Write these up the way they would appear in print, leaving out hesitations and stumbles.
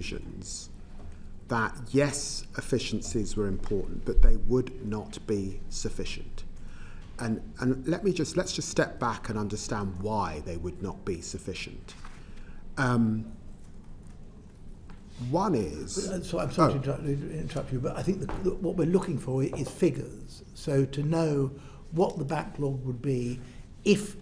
conclusions that yes, efficiencies were important, but they would not be sufficient. And let's just step back and understand why they would not be sufficient. One is... I'm sorry to interrupt you, but I think what we're looking for is figures. So to know what the backlog would be if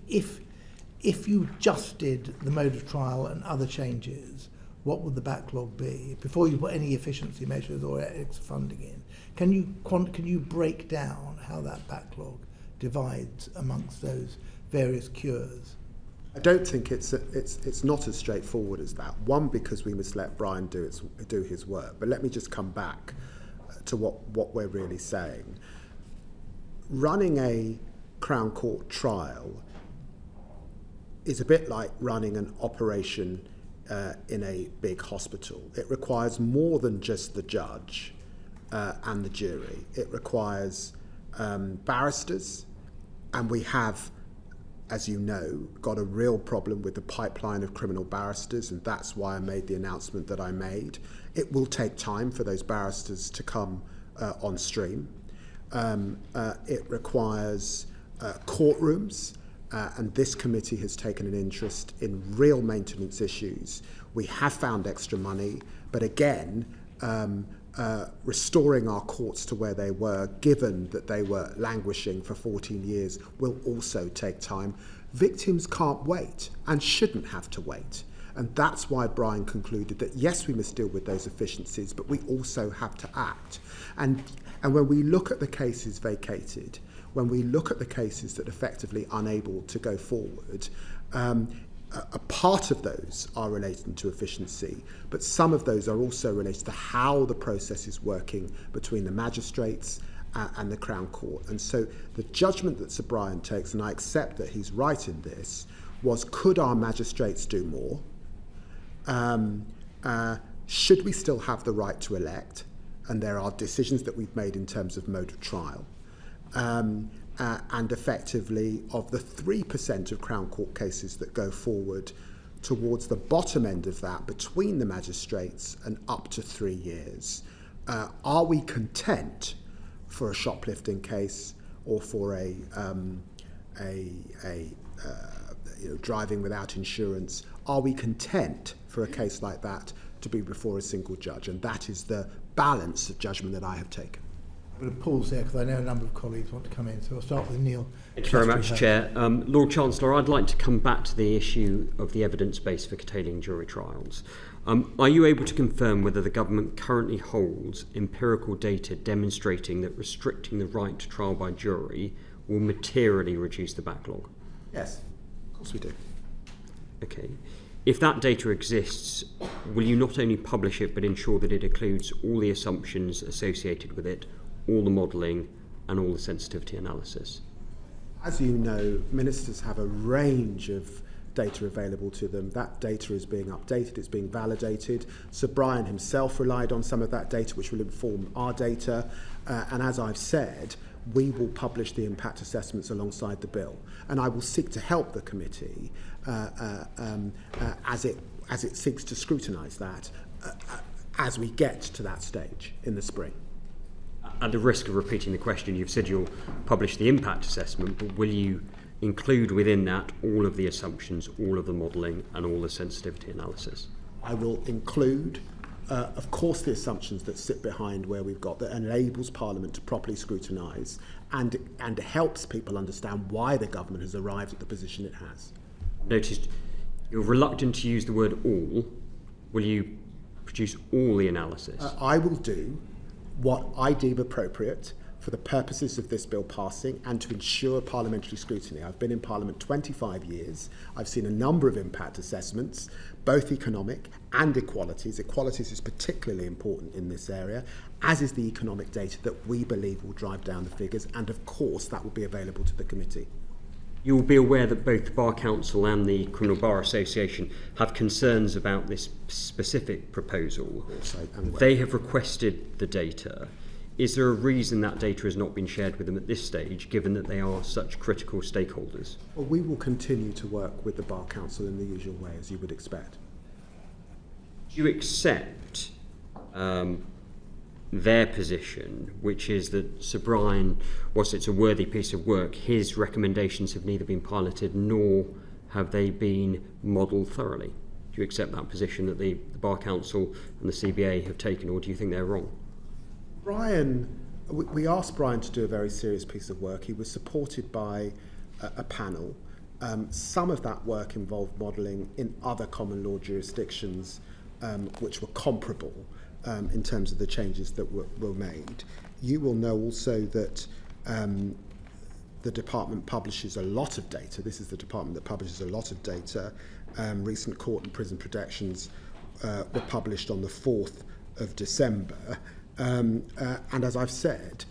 you just did the mode of trial and other changes, what would the backlog be before you put any efficiency measures or extra funding in? Can you break down how that backlog divides amongst those various cures? I don't think it's not as straightforward as that. One, because we must let Brian do his work. But let me just come back to what we're really saying. Running a Crown Court trial is a bit like running an operation in a big hospital. It requires more than just the judge and the jury. It requires barristers, and we have, as you know, got a real problem with the pipeline of criminal barristers, and that's why I made the announcement that I made. It will take time for those barristers to come on stream. It requires courtrooms, and this committee has taken an interest in real maintenance issues. We have found extra money, but again, restoring our courts to where they were, given that they were languishing for 14 years, will also take time. Victims can't wait and shouldn't have to wait. And that's why Brian concluded that, yes, we must deal with those efficiencies, but we also have to act. And when we look at the cases vacated, when we look at the cases that are effectively unable to go forward, a part of those are related to efficiency, but some of those are also related to how the process is working between the magistrates and the Crown Court. And so the judgment that Sir Brian takes, and I accept that he's right in this, was, could our magistrates do more? Should we still have the right to elect? And there are decisions that we've made in terms of mode of trial. And effectively, of the 3% of Crown Court cases that go forward, towards the bottom end of that, between the magistrates and up to 3 years, are we content for a shoplifting case or for a driving without insurance? Are we content for a case like that to be before a single judge? And that is the balance of judgment that I have taken. I'm going to pause there because I know a number of colleagues want to come in, so I'll start with Neil. Thank you very much, Chair. Lord Chancellor, I'd like to come back to the issue of the evidence base for curtailing jury trials. Are you able to confirm whether the government currently holds empirical data demonstrating that restricting the right to trial by jury will materially reduce the backlog? Yes, of course we do. Okay. If that data exists, will you not only publish it but ensure that it includes all the assumptions associated with it, all the modelling and all the sensitivity analysis? As you know, ministers have a range of data available to them. That data is being updated, it's being validated. Sir Brian himself relied on some of that data, which will inform our data. And as I've said, we will publish the impact assessments alongside the bill. And I will seek to help the committee as it seeks to scrutinise that as we get to that stage in the spring. At the risk of repeating the question, you've said you'll publish the impact assessment, but will you include within that all of the assumptions, all of the modelling and all the sensitivity analysis? I will include, of course, the assumptions that sit behind where we've got that enables Parliament to properly scrutinise and helps people understand why the government has arrived at the position it has. Noticed you're reluctant to use the word all. Will you produce all the analysis? I will do what I deem appropriate for the purposes of this bill passing and to ensure parliamentary scrutiny. I've been in Parliament 25 years. I've seen a number of impact assessments, both economic and equalities. Equalities is particularly important in this area, as is the economic data that we believe will drive down the figures, and of course that will be available to the committee. You will be aware that both the Bar Council and the Criminal Bar Association have concerns about this specific proposal. They have requested the data. Is there a reason that data has not been shared with them at this stage, given that they are such critical stakeholders? Well, we will continue to work with the Bar Council in the usual way, as you would expect. Do you accept their position, which is that Sir Brian, whilst it's a worthy piece of work, his recommendations have neither been piloted nor have they been modelled thoroughly? Do you accept that position that the Bar Council and the CBA have taken, or do you think they're wrong? Brian, we asked Brian to do a very serious piece of work. He was supported by a panel. Some of that work involved modelling in other common law jurisdictions which were comparable in terms of the changes that were made. You will know also that the department publishes a lot of data. This is the department that publishes a lot of data. Recent court and prison protections were published on the 4th of December. And as I've said,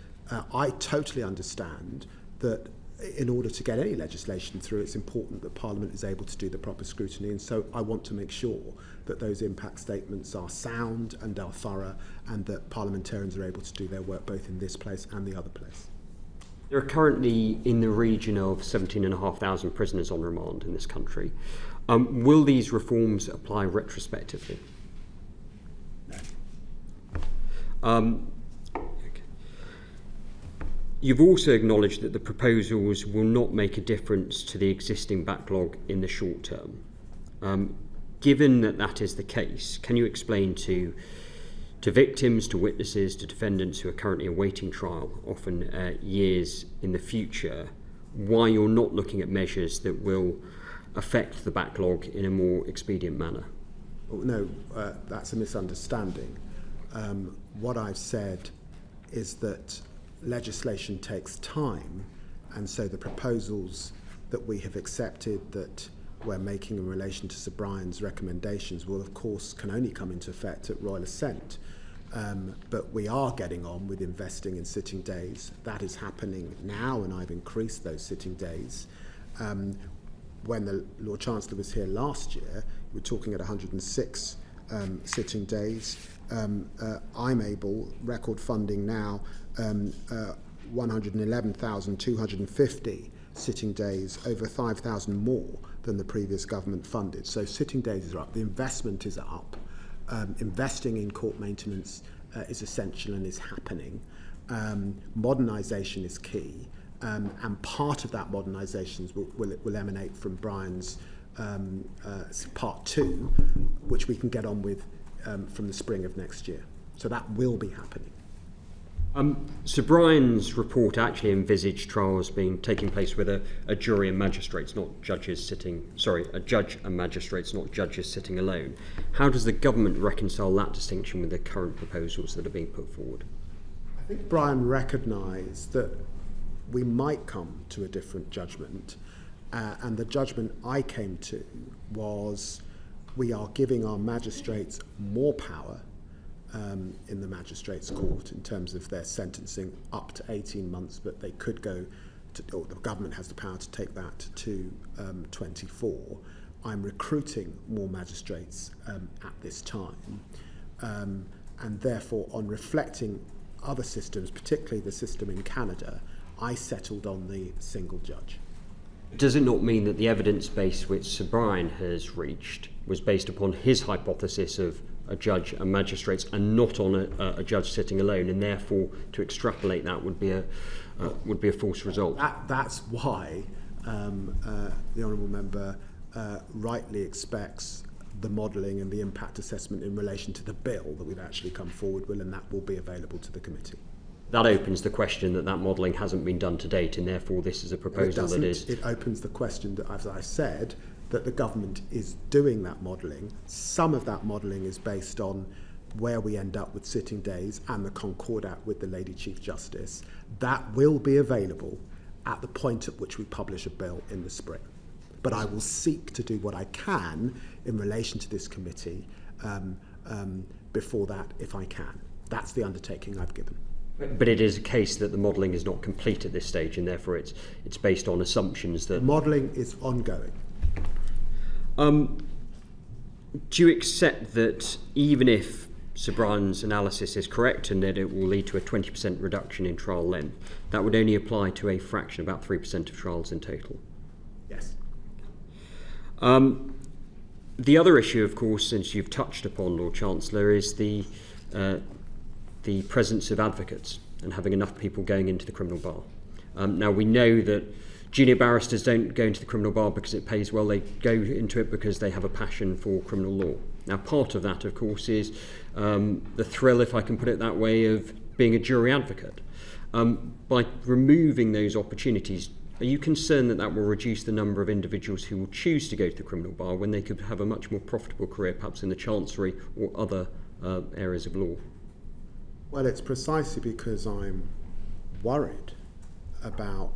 I totally understand that in order to get any legislation through, it's important that Parliament is able to do the proper scrutiny, and so I want to make sure that those impact statements are sound and are thorough, and that parliamentarians are able to do their work both in this place and the other place. There are currently in the region of 17,500 prisoners on remand in this country. Will these reforms apply retrospectively? No. You've also acknowledged that the proposals will not make a difference to the existing backlog in the short term. Given that that is the case, can you explain to victims, to witnesses, to defendants who are currently awaiting trial, often years in the future, why you're not looking at measures that will affect the backlog in a more expedient manner? No, that's a misunderstanding. What I've said is that legislation takes time, and so the proposals that we have accepted that we're making in relation to Sir Brian's recommendations will, of course, can only come into effect at royal assent. But we are getting on with investing in sitting days. That is happening now, and I've increased those sitting days. When the Lord Chancellor was here last year, we were talking at 106 sitting days. I'm able, record funding now, 111,250 sitting days, over 5,000 more than the previous government funded. So sitting days are up, the investment is up. Investing in court maintenance is essential and is happening. Modernisation is key, and part of that modernisation will emanate from Brian's part 2, which we can get on with from the spring of next year. So that will be happening. Sir Brian's report actually envisaged trials taking place with a jury and magistrates, not judges sitting. A judge and magistrates, not judges sitting alone. How does the government reconcile that distinction with the current proposals that are being put forward? I think Brian recognised that we might come to a different judgment, and the judgment I came to was we are giving our magistrates more power in the magistrates' court in terms of their sentencing up to 18 months, but they could go to, or the government has the power to take that to 24. I'm recruiting more magistrates at this time, and therefore on reflecting other systems, particularly the system in Canada, I settled on the single judge. Does it not mean that the evidence base which Sir Brian has reached was based upon his hypothesis of a judge and magistrates and not on a judge sitting alone, and therefore to extrapolate that would be a false result? That's why the Honourable Member rightly expects the modelling and the impact assessment in relation to the bill that we've actually come forward with, and that will be available to the committee. That opens the question that modelling hasn't been done to date, and therefore this is a proposal that is... It opens the question that, as I said, that the government is doing that modelling. Some of that modelling is based on where we end up with sitting days and the concordat with the Lady Chief Justice. That will be available at the point at which we publish a bill in the spring. But I will seek to do what I can in relation to this committee before that, if I can. That's the undertaking I've given. But it is a case that the modelling is not complete at this stage, and therefore it's based on assumptions that... The modelling is ongoing. Do you accept that even if Sir Brian's analysis is correct and that it will lead to a 20% reduction in trial length, that would only apply to a fraction, about 3% of trials in total? Yes. The other issue, of course, since you've touched upon, Lord Chancellor, is the presence of advocates and having enough people going into the criminal bar. Now, we know that junior barristers don't go into the criminal bar because it pays well. They go into it because they have a passion for criminal law. Now, part of that, of course, is the thrill, if I can put it that way, of being a jury advocate. By removing those opportunities, are you concerned that that will reduce the number of individuals who will choose to go to the criminal bar when they could have a much more profitable career, perhaps in the Chancery or other areas of law? Well, it's precisely because I'm worried about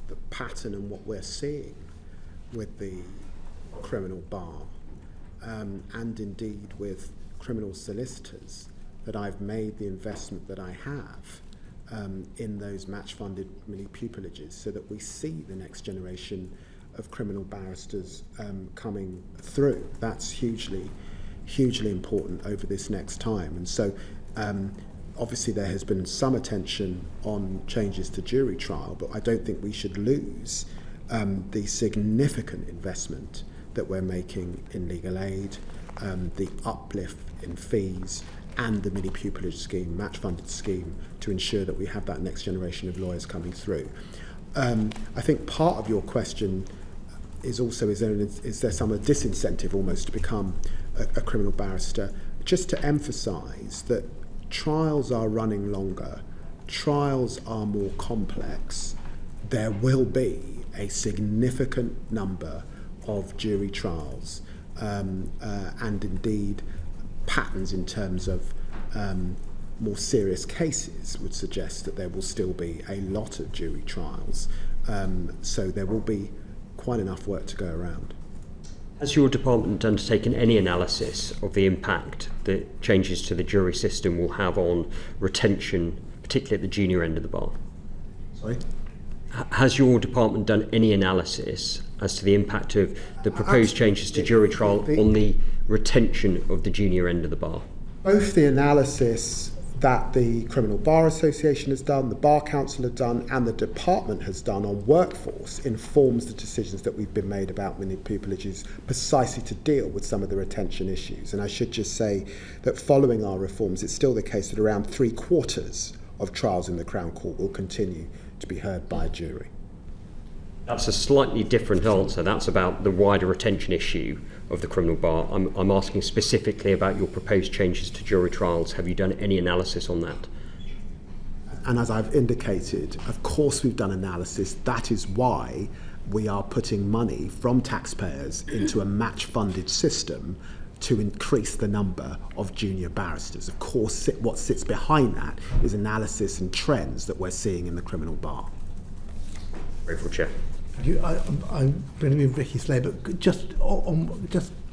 the pattern and what we're seeing with the criminal bar, and indeed with criminal solicitors, that I've made the investment that I have in those match-funded mini pupilages, so that we see the next generation of criminal barristers coming through. That's hugely important over this next time. And so obviously there has been some attention on changes to jury trial, but I don't think we should lose the significant investment that we're making in legal aid, the uplift in fees, and the mini pupillage scheme, match-funded scheme, to ensure that we have that next generation of lawyers coming through. I think part of your question is also, is there some disincentive almost to become a criminal barrister? Just to emphasise that trials are running longer, trials are more complex, there will be a significant number of jury trials, and indeed patterns in terms of more serious cases would suggest that there will still be a lot of jury trials. So there will be quite enough work to go around. Has your department undertaken any analysis of the impact that changes to the jury system will have on retention, particularly at the junior end of the bar? Sorry? Has your department done any analysis as to the impact of the proposed changes to jury trial on the retention of the junior end of the bar? Both the analysis that the Criminal Bar Association has done, the Bar Council have done, and the department has done on workforce informs the decisions that we've been made about mini pupilages, precisely to deal with some of the retention issues. And I should just say that following our reforms, it's still the case that around 3/4 of trials in the Crown Court will continue to be heard by a jury. That's a slightly different answer. That's about the wider retention issue of the criminal bar. I'm asking specifically about your proposed changes to jury trials. Have you done any analysis on that? And as I've indicated, of course we've done analysis. That is why we are putting money from taxpayers into a match-funded system to increase the number of junior barristers. Of course, what sits behind that is analysis and trends that we're seeing in the criminal bar. Grateful, Chair. I'm going to be Vicky Slay, but just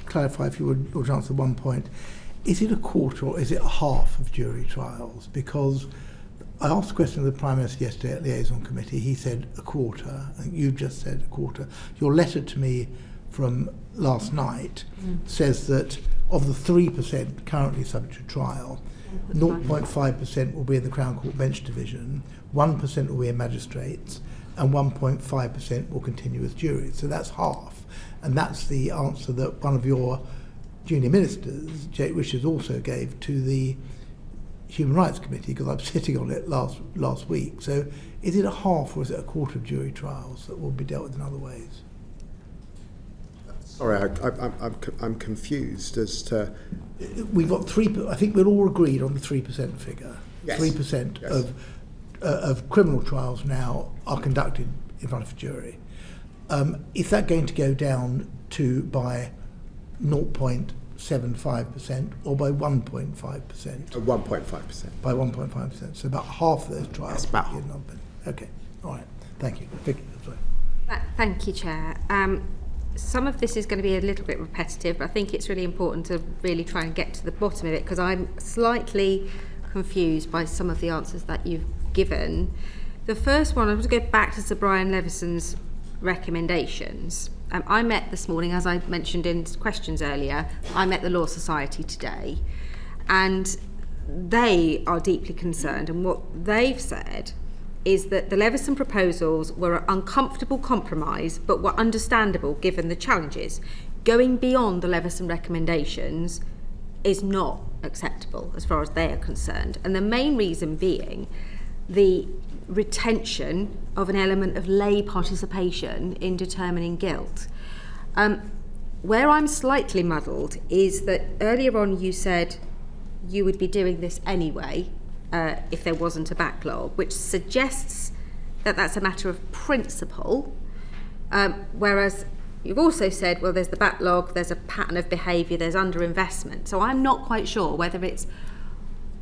clarify, if you would, Lord Chancellor, one point. Is it a quarter or is it a half of jury trials? Because I asked a question of the Prime Minister yesterday at Liaison Committee. He said a quarter. I think you just said a quarter. Your letter to me from last night says that of the 3% currently subject to trial, 0.5% will be in the Crown Court Bench Division, 1% will be in magistrates, and 1.5% will continue as juries. So that's half. And that's the answer that one of your junior ministers, Jake Richards, also gave to the Human Rights Committee, because I'm sitting on it last week. So is it a half or is it a quarter of jury trials that will be dealt with in other ways? Sorry, I'm confused as to... We've got 3%, I think we're all agreed on the 3% figure. Yes. 3% Yes. Of criminal trials now are conducted in front of a jury. Is that going to go down to by 0.75% or by 1.5%? 1.5%. By 1.5%. So about half of those trials. Yes, about half. Okay, all right. Thank you. Vicky, sorry. Thank you, Chair. Some of this is going to be a little bit repetitive, but I think it's really important to really try and get to the bottom of it, because I'm slightly confused by some of the answers that you've given. The first one, I want to go back to Sir Brian Levison's recommendations. I met this morning, as I mentioned in questions earlier, I met the Law Society today, and they are deeply concerned, and what they've said is that the Levison proposals were an uncomfortable compromise but were understandable given the challenges. going beyond the Leveson recommendations is not acceptable as far as they are concerned. And the main reason being the retention of an element of lay participation in determining guilt. Where I'm slightly muddled is that earlier on you said you would be doing this anyway if there wasn't a backlog, which suggests that that's a matter of principle, whereas you've also said, well, there's the backlog, there's a pattern of behaviour, there's underinvestment. So I'm not quite sure whether it's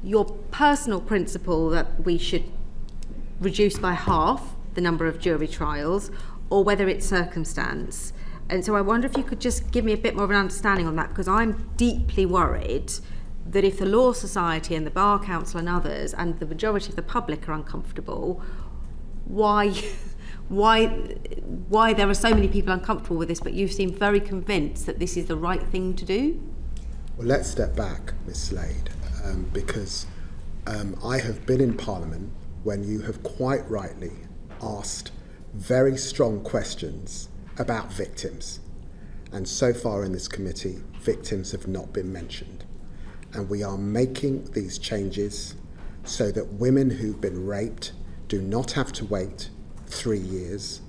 your personal principle that we should reduce by half the number of jury trials, or whether it's circumstance. And so I wonder if you could just give me a bit more of an understanding on that, because I'm deeply worried that if the Law Society and the Bar Council and others and the majority of the public are uncomfortable, why there are so many people uncomfortable with this, but you seem very convinced that this is the right thing to do? Well, let's step back, Ms Slade, because I have been in Parliament when you have quite rightly asked very strong questions about victims. And so far in this committee, victims have not been mentioned. And we are making these changes so that women who've been raped do not have to wait 3 years,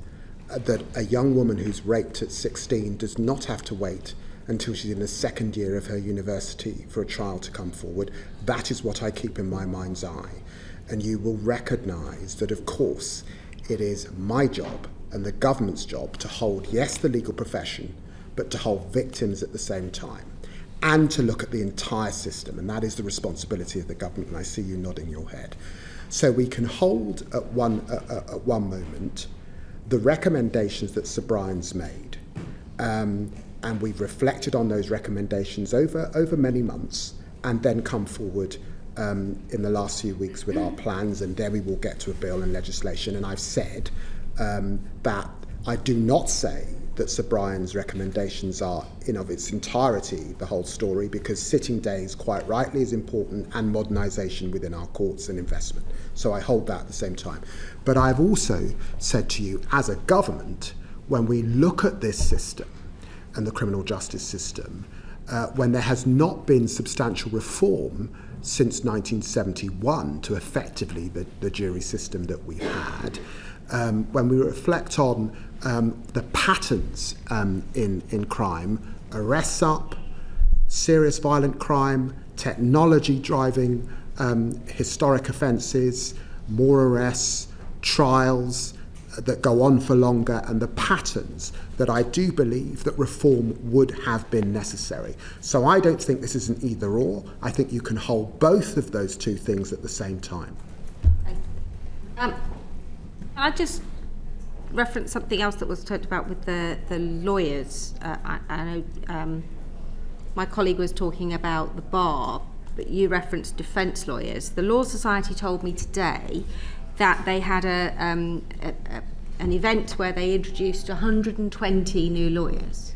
that a young woman who's raped at 16 does not have to wait until she's in the second year of her university for a trial to come forward. That is what I keep in my mind's eye. And you will recognise that, of course, it is my job and the government's job to hold, yes, the legal profession, but to hold victims at the same time, and to look at the entire system, and that is the responsibility of the government, and I see you nodding your head. So we can hold at one moment the recommendations that Sir Brian's made, and we've reflected on those recommendations over many months, and then come forward in the last few weeks with our plans, and there we will get to a bill and legislation. And I've said that I do not say that Sir Brian's recommendations are in of its entirety the whole story, because sitting days, quite rightly, is important, and modernisation within our courts and investment. So I hold that at the same time. But I've also said to you, as a government, when we look at this system and the criminal justice system, when there has not been substantial reform since 1971 to effectively the jury system that we had, when we reflect on the patterns in crime, arrests up, serious violent crime, technology driving historic offences, more arrests, trials that go on for longer, and the patterns, that I do believe that reform would have been necessary. So I don't think this is an either or. I think you can hold both of those two things at the same time. I just reference something else that was talked about with the lawyers. I know my colleague was talking about the bar, but you referenced defence lawyers. The Law Society told me today that they had an event where they introduced 120 new lawyers,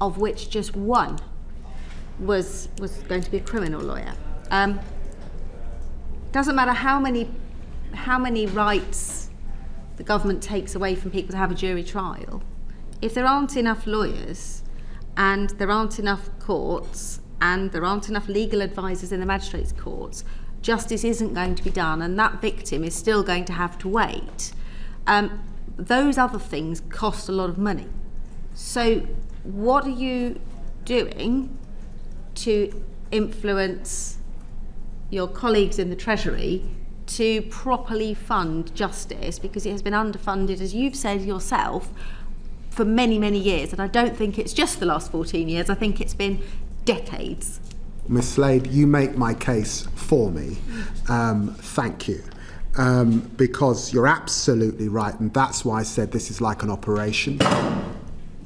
of which just one was going to be a criminal lawyer. Doesn't matter how many rights the government takes away from people to have a jury trial, if there aren't enough lawyers, and there aren't enough courts, and there aren't enough legal advisors in the magistrates' courts, justice isn't going to be done, and that victim is still going to have to wait. Those other things cost a lot of money. So what are you doing to influence your colleagues in the Treasury to properly fund justice, because it has been underfunded, as you've said yourself, for many, many years? And I don't think it's just the last 14 years, I think it's been decades. Ms Slade, you make my case for me. Thank you. Because you're absolutely right, and that's why I said this is like an operation.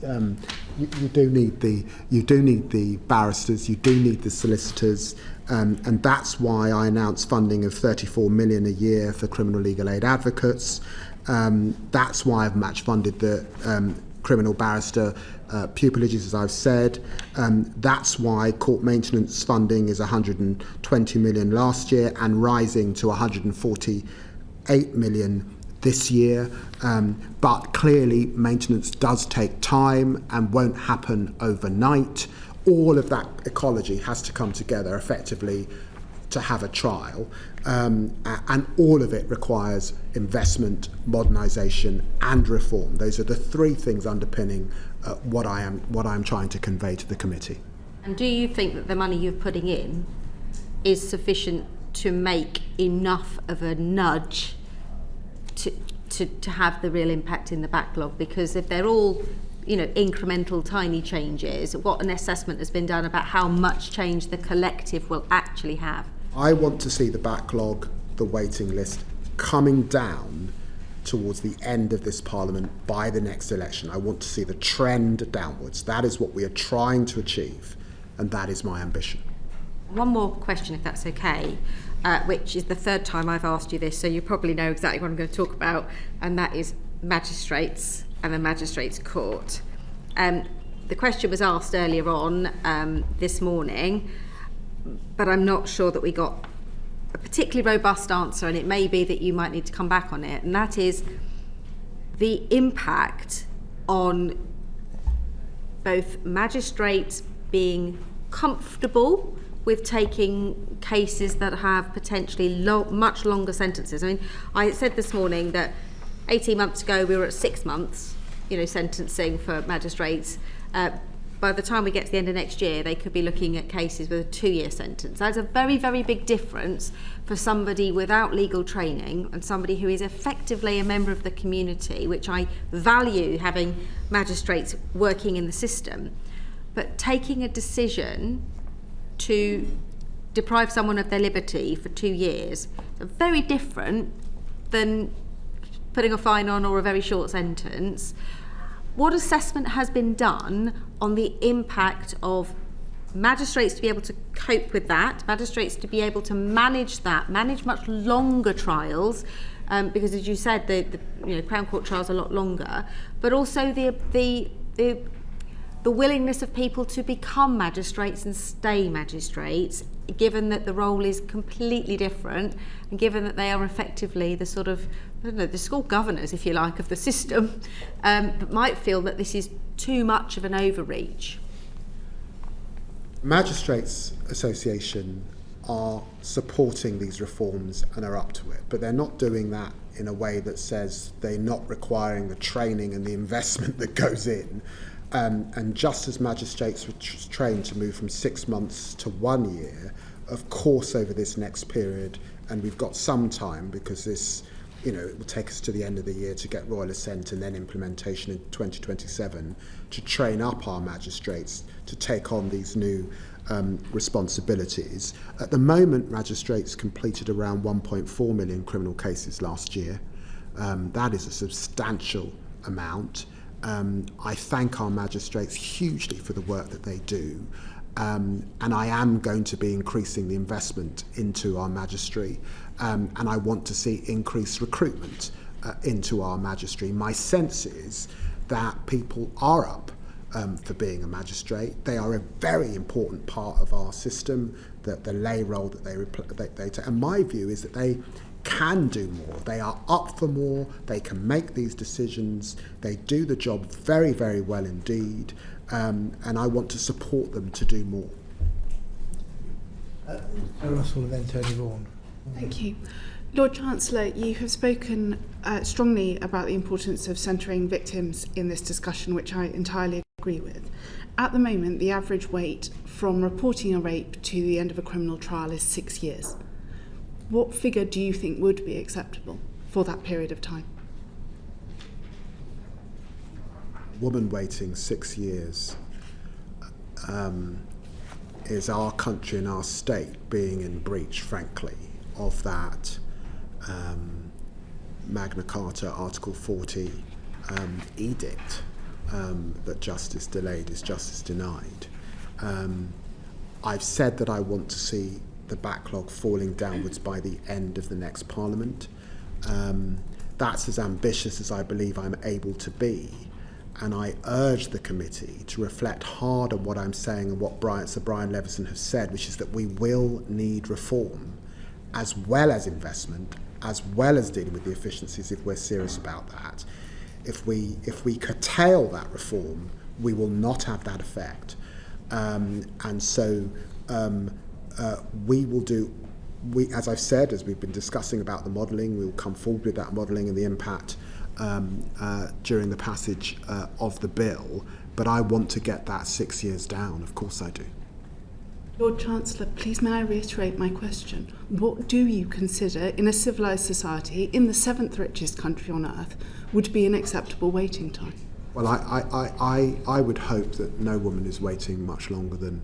You do need the barristers, you do need the solicitors, and that's why I announced funding of 34 million a year for criminal legal aid advocates. That's why I've match funded the criminal barrister pupilages, as I've said. That's why court maintenance funding is 120 million last year and rising to 148 million this year, but clearly maintenance does take time and won't happen overnight. All of that ecology has to come together effectively to have a trial, and all of it requires investment, modernisation and reform. Those are the three things underpinning what I'm trying to convey to the committee. And do you think that the money you're putting in is sufficient to make enough of a nudge to have the real impact in the backlog? Because if they're all, incremental tiny changes, what an assessment has been done about how much change the collective will actually have? I want to see the backlog, the waiting list, coming down towards the end of this Parliament by the next election. I want to see the trend downwards. That is what we are trying to achieve, and that is my ambition. One more question, if that's okay, which is the third time I've asked you this, so you probably know exactly what I'm going to talk about, and that is magistrates and the magistrates' court. The question was asked earlier on this morning, but I'm not sure that we got a particularly robust answer, and it may be that you might need to come back on it, and that is the impact on both magistrates being comfortable with taking cases that have potentially much longer sentences. I mean, I said this morning that 18 months ago we were at 6 months, sentencing for magistrates. By the time we get to the end of next year, they could be looking at cases with a 2-year sentence. That's a very, very big difference for somebody without legal training and somebody who is effectively a member of the community, which I value, having magistrates working in the system. But taking a decision to deprive someone of their liberty for 2 years is very different than putting a fine on or a very short sentence. What assessment has been done on the impact of magistrates to be able to cope with that, magistrates to be able to manage that, manage much longer trials, because as you said, the Crown Court trials are a lot longer, but also the willingness of people to become magistrates and stay magistrates, given that the role is completely different, and given that they are effectively the sort of, the school governors, if you like, of the system, but might feel that this is too much of an overreach. Magistrates Association are supporting these reforms and are up to it, but they're not doing that in a way that says they're not requiring the training and the investment that goes in. And just as magistrates were trained to move from 6 months to 1 year, of course over this next period, and we've got some time because this, it will take us to the end of the year to get royal assent and then implementation in 2027, to train up our magistrates to take on these new responsibilities. At the moment, magistrates completed around 1.4 million criminal cases last year. That is a substantial amount. I thank our magistrates hugely for the work that they do, and I am going to be increasing the investment into our magistracy, and I want to see increased recruitment into our magistracy. My sense is that people are up for being a magistrate. They are a very important part of our system, the lay role that they take. And my view is that they can do more. They are up for more. They can make these decisions. They do the job very, very well indeed. And I want to support them to do more. Russell and then Tony Vaughan. Thank you. Lord Chancellor, you have spoken strongly about the importance of centring victims in this discussion, which I entirely agree with. At the moment, the average wait from reporting a rape to the end of a criminal trial is 6 years. What figure do you think would be acceptable for that period of time? Woman waiting 6 years is our country and our state being in breach, frankly, of that Magna Carta Article 40 edict that justice delayed is justice denied. I've said that I want to see the backlog falling downwards by the end of the next Parliament. That's as ambitious as I believe I'm able to be, and I urge the committee to reflect hard on what I'm saying and what Sir Brian Leveson has said, which is that we will need reform as well as investment as well as dealing with the efficiencies if we're serious about that. If we curtail that reform, we will not have that effect. And so we will do, as I've said, as we've been discussing about the modelling, we will come forward with that modelling and the impact during the passage of the bill. But I want to get that 6 years down, of course I do. Lord Chancellor, please may I reiterate my question? What do you consider, in a civilised society, in the 7th richest country on earth, would be an acceptable waiting time? Well, I would hope that no woman is waiting much longer than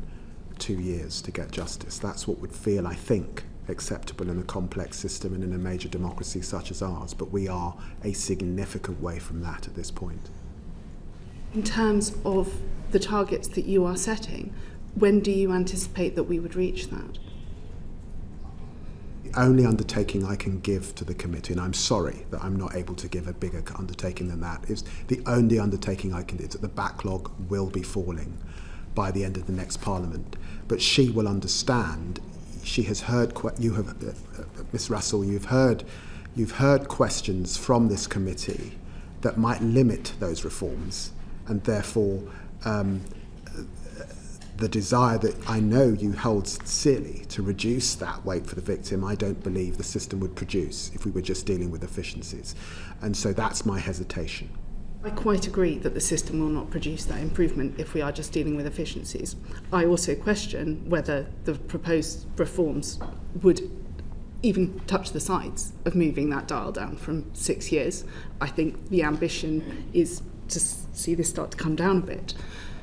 2 years to get justice. That's what would feel, I think, acceptable in a complex system and in a major democracy such as ours. But we are a significant way from that at this point. In terms of the targets that you are setting, when do you anticipate that we would reach that? The only undertaking I can give to the committee, and I'm sorry that I'm not able to give a bigger undertaking than that, is the only undertaking I can do is that the backlog will be falling by the end of the next Parliament. But she will understand. She has heard. You have, Miss Russell. You've heard questions from this committee that might limit those reforms, and therefore. The desire that I know you hold sincerely to reduce that weight for the victim, I don't believe the system would produce if we were just dealing with efficiencies. And so that's my hesitation. I quite agree that the system will not produce that improvement if we are just dealing with efficiencies. I also question whether the proposed reforms would even touch the sides of moving that dial down from 6 years. I think the ambition is to see this start to come down a bit.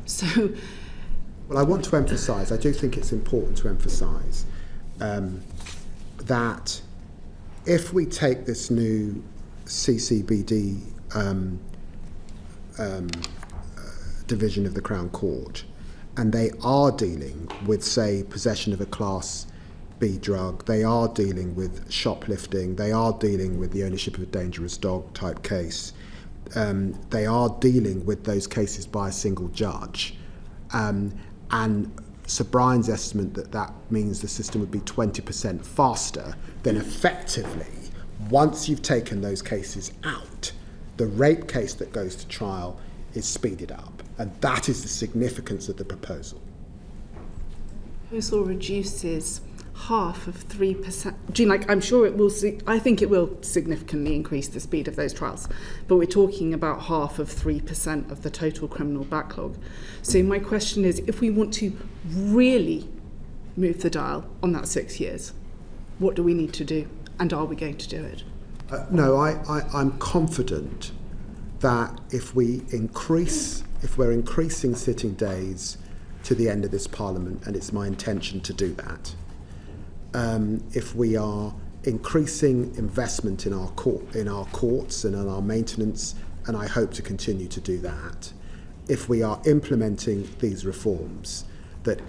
So. Well, I want to emphasise, I do think it's important to emphasise that if we take this new CCBD division of the Crown Court, and they are dealing with, say, possession of a Class B drug, they are dealing with shoplifting, they are dealing with the ownership of a dangerous dog type case, they are dealing with those cases by a single judge. And Sir Brian's estimate that means the system would be 20% faster, then effectively, once you've taken those cases out, the rape case that goes to trial is speeded up. And that is the significance of the proposal. The proposal reduces half of 3%. Jean, I'm sure it will. I think it will significantly increase the speed of those trials, but we're talking about half of 3% of the total criminal backlog. So my question is, if we want to really move the dial on that 6 years, what do we need to do, and are we going to do it? No, I'm confident that if we're increasing sitting days to the end of this Parliament, and it's my intention to do that. If we are increasing investment in our courts and in our maintenance, and I hope to continue to do that, if we are implementing these reforms, that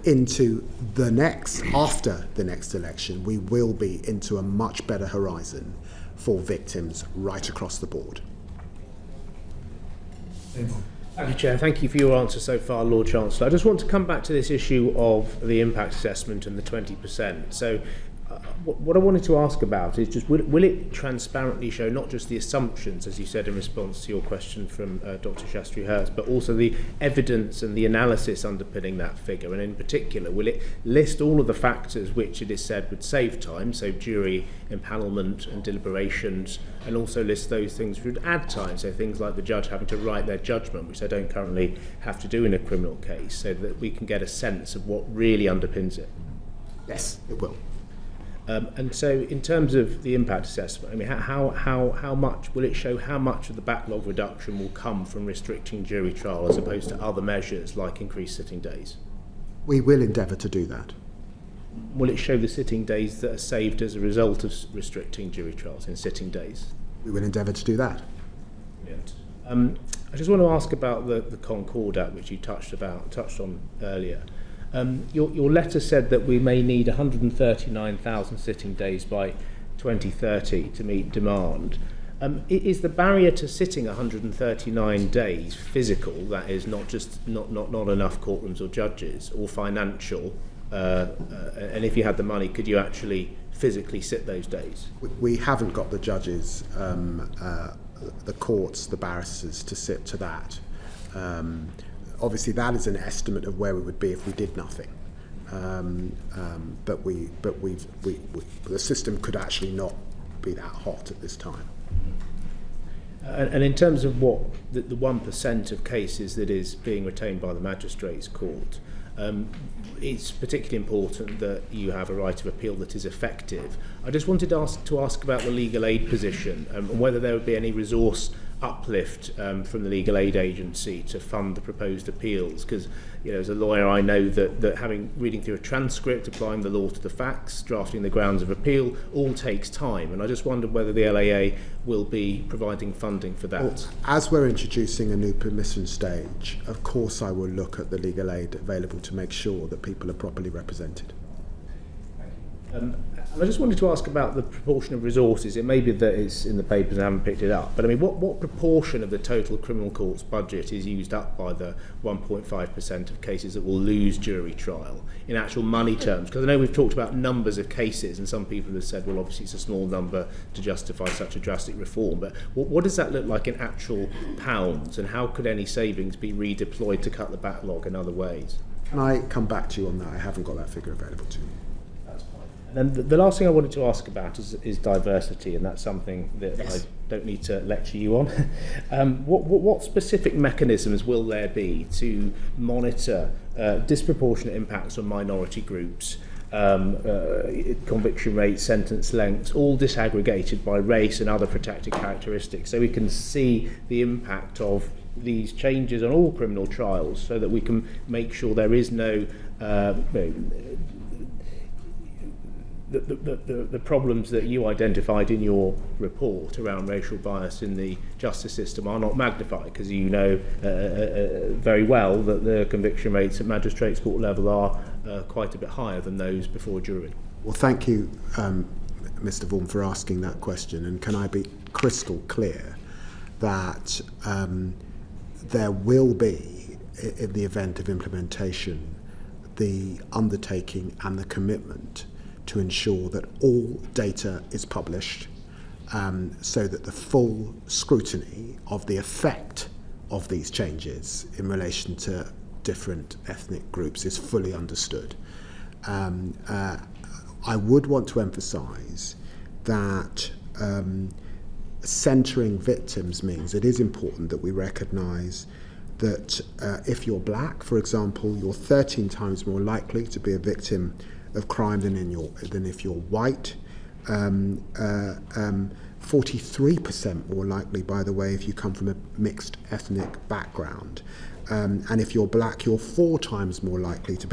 after the next election, we will be into a much better horizon for victims right across the board. Thank you, Chair. Thank you for your answer so far, Lord Chancellor. I just want to come back to this issue of the impact assessment and the 20%. So what I wanted to ask about is just will it transparently show not just the assumptions, as you said in response to your question from Dr. Shastri-Hurst, but also the evidence and the analysis underpinning that figure? And in particular, will it list all of the factors which it is said would save time, so jury empanelment and deliberations, and also list those things which would add time, so things like the judge having to write their judgment, which they don't currently have to do in a criminal case, so that we can get a sense of what really underpins it? Yes, it will. And so, in terms of the impact assessment, I mean, how much will it show? How much of the backlog reduction will come from restricting jury trial as opposed to other measures like increased sitting days? We will endeavour to do that. Will it show the sitting days that are saved as a result of restricting jury trials in sitting days? We will endeavour to do that. Brilliant. I just want to ask about the Concord Act, which you touched on earlier. Your letter said that we may need 139,000 sitting days by 2030 to meet demand. Is the barrier to sitting 139 days physical, that is not enough courtrooms or judges, or financial, And if you had the money, could you actually physically sit those days? We haven't got the judges, the courts, the barristers to sit to that. Obviously, that is an estimate of where we would be if we did nothing. But the system could actually not be that hot at this time. And in terms of what the 1% of cases that is being retained by the magistrates court, it's particularly important that you have a right of appeal that is effective. I just wanted to ask about the legal aid position and whether there would be any resource uplift from the legal aid agency to fund the proposed appeals, because as a lawyer I know that reading through a transcript, applying the law to the facts, drafting the grounds of appeal all takes time, and I just wondered whether the LAA will be providing funding for that. Well, as we're introducing a new permission stage, of course I will look at the legal aid available to make sure that people are properly represented. And I just wanted to ask about the proportion of resources. It may be that it's in the papers and I haven't picked it up, but I mean, what proportion of the total criminal court's budget is used up by the 1.5% of cases that will lose jury trial in actual money terms? Because I know we've talked about numbers of cases, and some people have said, well, obviously it's a small number to justify such a drastic reform, but what does that look like in actual pounds, and how could any savings be redeployed to cut the backlog in other ways? Can I come back to you on that? I haven't got that figure available to me. And the last thing I wanted to ask about is diversity, and that's something that I don't need to lecture you on. What specific mechanisms will there be to monitor disproportionate impacts on minority groups, conviction rates, sentence lengths, all disaggregated by race and other protected characteristics, so we can see the impact of these changes on all criminal trials, so that we can make sure there is no the problems that you identified in your report around racial bias in the justice system are not magnified, because you know very well that the conviction rates at magistrates court level are quite a bit higher than those before jury. Well, thank you, Mr. Vaughan, for asking that question, and can I be crystal clear that there will be, in the event of implementation, the undertaking and the commitment to ensure that all data is published, so that the full scrutiny of the effect of these changes in relation to different ethnic groups is fully understood. I would want to emphasise that centering victims means it is important that we recognise that if you're black, for example, you're 13 times more likely to be a victim of crime than if you're white. 43% more likely, by the way, if you come from a mixed ethnic background. And if you're black, you're 4 times more likely to be